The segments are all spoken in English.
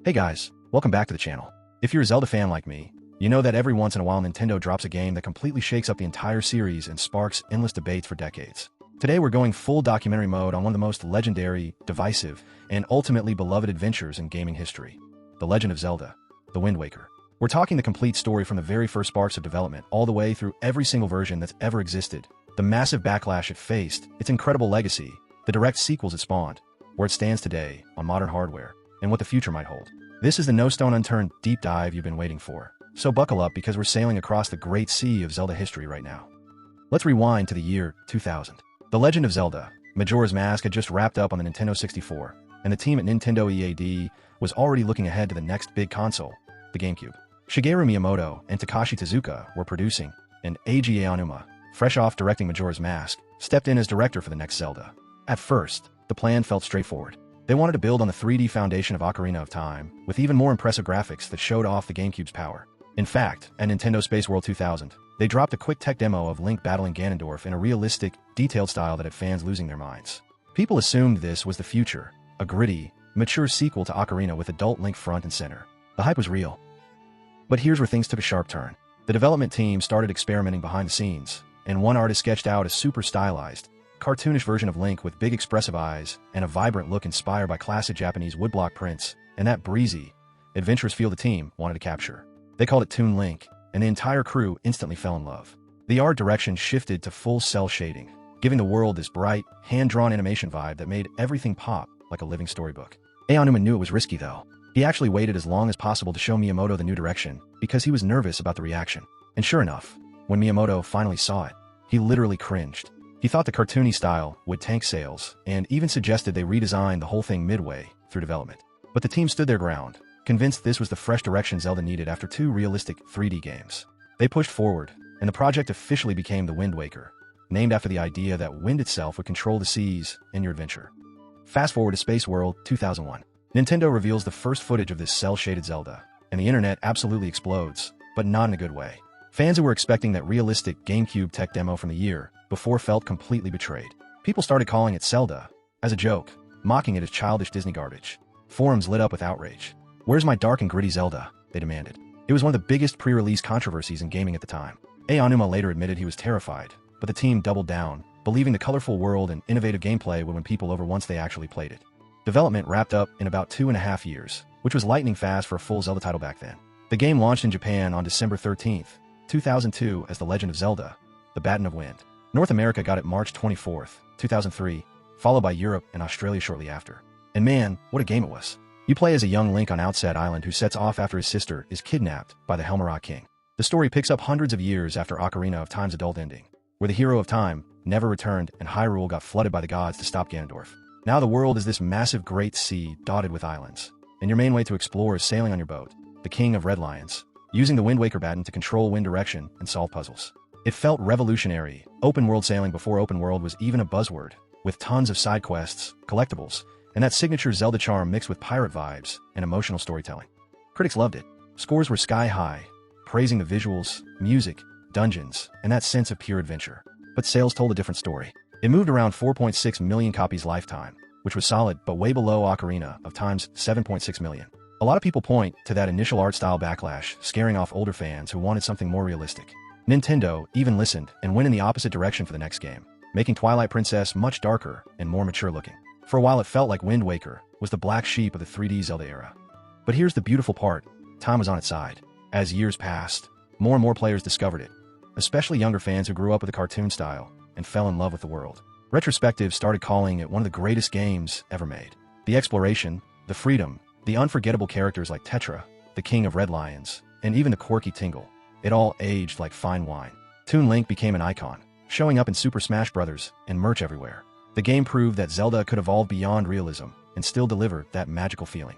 Hey guys, welcome back to the channel. If you're a Zelda fan like me, you know that every once in a while Nintendo drops a game that completely shakes up the entire series and sparks endless debates for decades. Today we're going full documentary mode on one of the most legendary, divisive, and ultimately beloved adventures in gaming history. The Legend of Zelda, The Wind Waker. We're talking the complete story from the very first sparks of development all the way through every single version that's ever existed, the massive backlash it faced, its incredible legacy, the direct sequels it spawned, where it stands today on modern hardware, and what the future might hold. This is the no-stone-unturned deep dive you've been waiting for, so buckle up because we're sailing across the great sea of Zelda history right now. Let's rewind to the year 2000. The Legend of Zelda, Majora's Mask had just wrapped up on the Nintendo 64, and the team at Nintendo EAD was already looking ahead to the next big console, the GameCube. Shigeru Miyamoto and Takashi Tezuka were producing, and Eiji Aonuma, fresh off directing Majora's Mask, stepped in as director for the next Zelda. At first, the plan felt straightforward. They wanted to build on the 3D foundation of Ocarina of Time, with even more impressive graphics that showed off the GameCube's power. In fact, at Nintendo Space World 2000, they dropped a quick tech demo of Link battling Ganondorf in a realistic, detailed style that had fans losing their minds. People assumed this was the future, a gritty, mature sequel to Ocarina with adult Link front and center. The hype was real. But here's where things took a sharp turn. The development team started experimenting behind the scenes, and one artist sketched out a super stylized, cartoonish version of Link with big expressive eyes and a vibrant look inspired by classic Japanese woodblock prints and that breezy, adventurous feel the team wanted to capture. They called it Toon Link, and the entire crew instantly fell in love. The art direction shifted to full cell shading, giving the world this bright, hand-drawn animation vibe that made everything pop like a living storybook. Aonuma knew it was risky though. He actually waited as long as possible to show Miyamoto the new direction because he was nervous about the reaction. And sure enough, when Miyamoto finally saw it, he literally cringed. He thought the cartoony style would tank sales, and even suggested they redesign the whole thing midway through development. But the team stood their ground, convinced this was the fresh direction Zelda needed after two realistic 3D games. They pushed forward, and the project officially became The Wind Waker, named after the idea that wind itself would control the seas in your adventure. Fast forward to Space World 2001. Nintendo reveals the first footage of this cel-shaded Zelda, and the internet absolutely explodes, but not in a good way. Fans who were expecting that realistic GameCube tech demo from the year before felt completely betrayed. People started calling it Celda, as a joke, mocking it as childish Disney garbage. Forums lit up with outrage. "Where's my dark and gritty Zelda?" they demanded. It was one of the biggest pre-release controversies in gaming at the time. Aonuma later admitted he was terrified, but the team doubled down, believing the colorful world and innovative gameplay would win people over once they actually played it. Development wrapped up in about 2.5 years, which was lightning fast for a full Zelda title back then. The game launched in Japan on December 13th, 2002 as The Legend of Zelda, The Baton of Wind. North America got it March 24th, 2003, followed by Europe and Australia shortly after. And man, what a game it was. You play as a young Link on Outset Island who sets off after his sister is kidnapped by the Helmara King. The story picks up hundreds of years after Ocarina of Time's adult ending, where the hero of time never returned and Hyrule got flooded by the gods to stop Ganondorf. Now the world is this massive great sea dotted with islands, and your main way to explore is sailing on your boat, the King of Red Lions, using the Wind Waker baton to control wind direction and solve puzzles. It felt revolutionary, open-world sailing before open world was even a buzzword, with tons of side quests, collectibles, and that signature Zelda charm mixed with pirate vibes and emotional storytelling. Critics loved it. Scores were sky-high, praising the visuals, music, dungeons, and that sense of pure adventure. But sales told a different story. It moved around 4.6 million copies lifetime, which was solid but way below Ocarina of Time's 7.6 million. A lot of people point to that initial art style backlash, scaring off older fans who wanted something more realistic. Nintendo even listened and went in the opposite direction for the next game, making Twilight Princess much darker and more mature looking. For a while it felt like Wind Waker was the black sheep of the 3D Zelda era. But here's the beautiful part, time was on its side. As years passed, more and more players discovered it, especially younger fans who grew up with the cartoon style and fell in love with the world. Retrospectives started calling it one of the greatest games ever made. The exploration, the freedom, the unforgettable characters like Tetra, the King of Red Lions, and even the quirky Tingle. It all aged like fine wine. Toon Link became an icon, showing up in Super Smash Bros. And merch everywhere. The game proved that Zelda could evolve beyond realism and still deliver that magical feeling.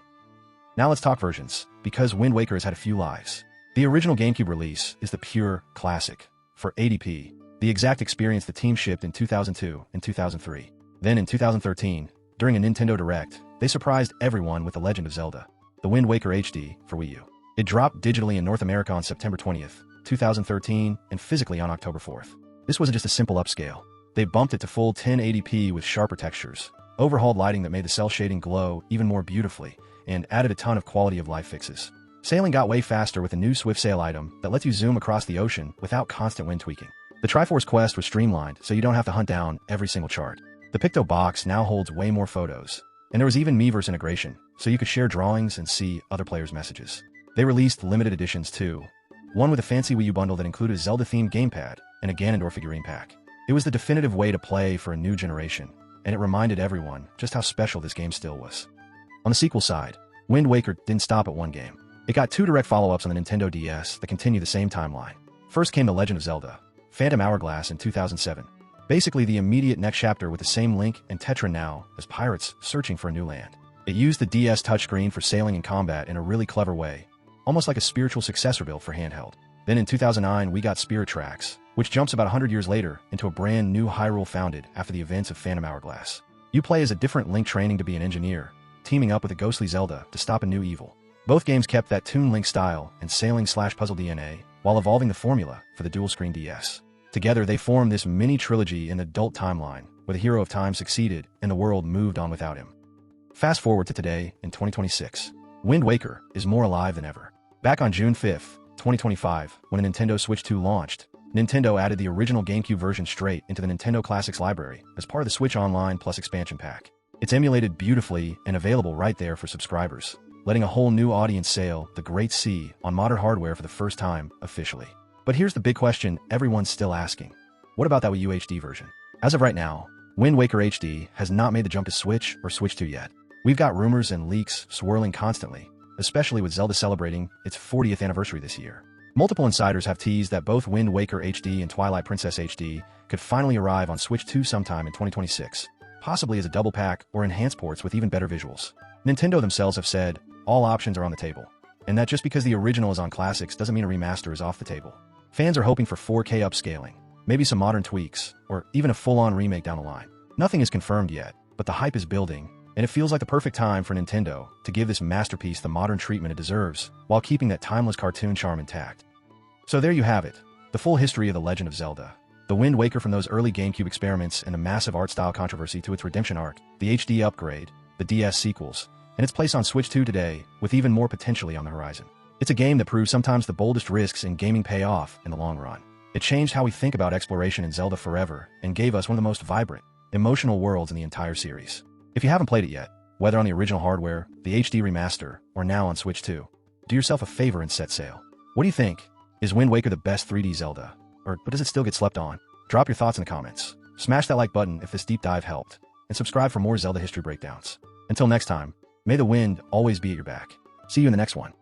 Now let's talk versions, because Wind Waker has had a few lives. The original GameCube release is the pure classic, for 80p, the exact experience the team shipped in 2002 and 2003. Then in 2013, during a Nintendo Direct, they surprised everyone with The Legend of Zelda, The Wind Waker HD for Wii U. It dropped digitally in North America on September 20th, 2013, and physically on October 4th. This wasn't just a simple upscale. They bumped it to full 1080p with sharper textures, overhauled lighting that made the cel shading glow even more beautifully, and added a ton of quality of life fixes. Sailing got way faster with a new Swift Sail item that lets you zoom across the ocean without constant wind tweaking. The Triforce quest was streamlined, so you don't have to hunt down every single chart. The Picto box now holds way more photos. And there was even Miiverse integration, so you could share drawings and see other players' messages. They released limited editions too. One with a fancy Wii U bundle that included a Zelda-themed gamepad and a Ganondorf figurine pack. It was the definitive way to play for a new generation, and it reminded everyone just how special this game still was. On the sequel side, Wind Waker didn't stop at one game. It got 2 direct follow-ups on the Nintendo DS that continue the same timeline. First came The Legend of Zelda, Phantom Hourglass in 2007. Basically the immediate next chapter with the same Link and Tetra now as pirates searching for a new land. It used the DS touchscreen for sailing and combat in a really clever way, almost like a spiritual successor built for handheld. Then in 2009 we got Spirit Tracks, which jumps about 100 years later into a brand new Hyrule founded after the events of Phantom Hourglass. You play as a different Link training to be an engineer, teaming up with a ghostly Zelda to stop a new evil. Both games kept that Toon Link style and sailing/puzzle DNA while evolving the formula for the dual-screen DS. Together, they formed this mini-trilogy in the adult timeline, where the hero of time succeeded and the world moved on without him. Fast forward to today, in 2026. Wind Waker is more alive than ever. Back on June 5th, 2025, when a Nintendo Switch 2 launched, Nintendo added the original GameCube version straight into the Nintendo Classics library as part of the Switch Online Plus expansion pack. It's emulated beautifully and available right there for subscribers, letting a whole new audience sail the Great Sea on modern hardware for the first time officially. But here's the big question everyone's still asking. What about that Wii U HD version? As of right now, Wind Waker HD has not made the jump to Switch or Switch 2 yet. We've got rumors and leaks swirling constantly, especially with Zelda celebrating its 40th anniversary this year. Multiple insiders have teased that both Wind Waker HD and Twilight Princess HD could finally arrive on Switch 2 sometime in 2026, possibly as a double pack or enhanced ports with even better visuals. Nintendo themselves have said all options are on the table, and that just because the original is on Classics doesn't mean a remaster is off the table. Fans are hoping for 4K upscaling, maybe some modern tweaks, or even a full-on remake down the line. Nothing is confirmed yet, but the hype is building, and it feels like the perfect time for Nintendo to give this masterpiece the modern treatment it deserves, while keeping that timeless cartoon charm intact. So there you have it, the full history of The Legend of Zelda. The Wind Waker from those early GameCube experiments and the massive art style controversy to its redemption arc, the HD upgrade, the DS sequels, and its place on Switch 2 today, with even more potentially on the horizon. It's a game that proves sometimes the boldest risks in gaming pay off in the long run. It changed how we think about exploration in Zelda forever and gave us one of the most vibrant, emotional worlds in the entire series. If you haven't played it yet, whether on the original hardware, the HD remaster, or now on Switch 2, do yourself a favor and set sail. What do you think? Is Wind Waker the best 3D Zelda? Or does it still get slept on? Drop your thoughts in the comments. Smash that like button if this deep dive helped, and subscribe for more Zelda history breakdowns. Until next time, may the wind always be at your back. See you in the next one.